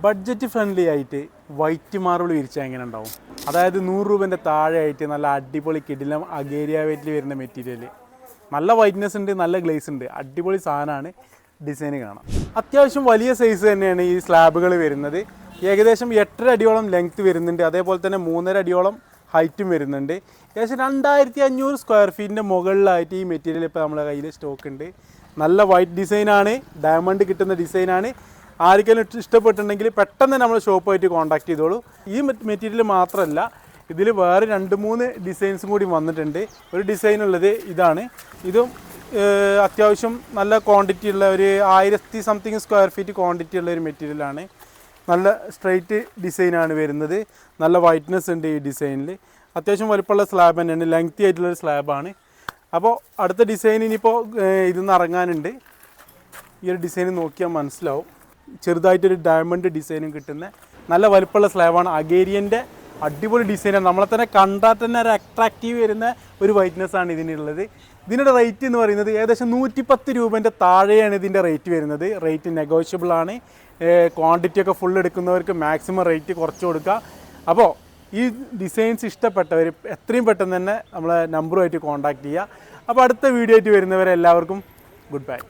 Budget friendly ആയിട്ട് white marble വിരിച്ചാൽ എങ്ങനെ ഉണ്ടാവും? അതായത് 100 രൂപേൻ്റെ താഴെ ആയിട്ട് നല്ല അടിപൊളി കിടിലം അഗേരിയ വെയിറ്റിൽ വരുന്ന മെറ്റീരിയൽ, നല്ല വൈറ്റ്നസ് ഉണ്ട്, നല്ല ഗ്ലേസ് ഉണ്ട്, അടിപൊളി സാധനമാണ്. ഡിസൈൻ കാണാം. അത്യാവശ്യം വലിയ സൈസ് തന്നെയാണ് ഈ സ്ലാബുകൾ വരുന്നത്. ഏകദേശം 8.5 അടിയോളം ലെങ്ത്ത് വരുന്നുണ്ട്, അതേപോലെ തന്നെ 3.5 അടിയോളം ഹൈറ്റും വരുന്നുണ്ട്. ഏകദേശം 2500 സ്ക്വയർ ഫീറ്റിൻ്റെ മുകളിലായിട്ട് ഈ മെറ്റീരിയൽ ഇപ്പോൾ നമ്മുടെ കയ്യിൽ സ്റ്റോക്ക് ഉണ്ട്. നല്ല വൈറ്റ് ഡിസൈനാണ്, ഡയമണ്ട് കിട്ടുന്ന ഡിസൈനാണ്. ആർക്കെങ്കിലും ഇഷ്ടപ്പെട്ടിട്ടുണ്ടെങ്കിൽ പെട്ടെന്ന് നമ്മൾ ഷോപ്പായിട്ട് കോൺടാക്ട് ചെയ്തോളൂ. ഈ മെറ്റീരിയൽ മാത്രമല്ല, ഇതിൽ വേറെ 2-3 ഡിസൈൻസും കൂടി വന്നിട്ടുണ്ട്. ഒരു ഡിസൈനുള്ളത് ഇതാണ്. ഇതും അത്യാവശ്യം നല്ല ക്വാണ്ടിറ്റി ഉള്ള ഒരു 1000 സംതിങ് സ്ക്വയർ ഫീറ്റ് ക്വാണ്ടിറ്റി ഉള്ള ഒരു മെറ്റീരിയലാണ്. നല്ല സ്ട്രെയിറ്റ് ഡിസൈനാണ് വരുന്നത്. നല്ല വൈറ്റ്നസ് ഉണ്ട് ഈ ഡിസൈനിൽ. അത്യാവശ്യം വലുപ്പമുള്ള സ്ലാബ് തന്നെയാണ്, ലെങ്തി ആയിട്ടുള്ളൊരു സ്ലാബാണ്. അപ്പോൾ അടുത്ത ഡിസൈൻ ഇനിയിപ്പോൾ ഇതിന്ന് ഇറങ്ങാനുണ്ട്. ഈ ഒരു ഡിസൈൻ നോക്കിയാൽ മനസ്സിലാവും. ചെറുതായിട്ടൊരു ഡയമണ്ട് ഡിസൈനും കിട്ടുന്ന നല്ല വലുപ്പമുള്ള സ്ലാബാണ്. അഗേരിയൻ്റെ അടിപൊളി ഡിസൈനാണ്. നമ്മളെ തന്നെ കണ്ടാൽ തന്നെ ഒരു അട്രാക്റ്റീവ് വരുന്ന ഒരു വൈറ്റ്നസ്സാണ് ഇതിനുള്ളത്. ഇതിൻ്റെ റേറ്റ് എന്ന് പറയുന്നത് ഏകദേശം 110 രൂപേൻ്റെ താഴെയാണ് ഇതിൻ്റെ റേറ്റ് വരുന്നത്. റേറ്റ് നെഗോഷ്യബിൾ ആണ്. ക്വാണ്ടിറ്റി ഒക്കെ ഫുൾ എടുക്കുന്നവർക്ക് മാക്സിമം റേറ്റ് കുറച്ച് കൊടുക്കുക. അപ്പോൾ ഈ ഡിസൈൻസ് ഇഷ്ടപ്പെട്ടവർ എത്രയും പെട്ടെന്ന് തന്നെ നമ്മളെ നമ്പറുമായിട്ട് കോൺടാക്റ്റ് ചെയ്യുക. അപ്പോൾ അടുത്ത വീഡിയോ ആയിട്ട് വരുന്നവരെ എല്ലാവർക്കും ഗുഡ് ബൈ.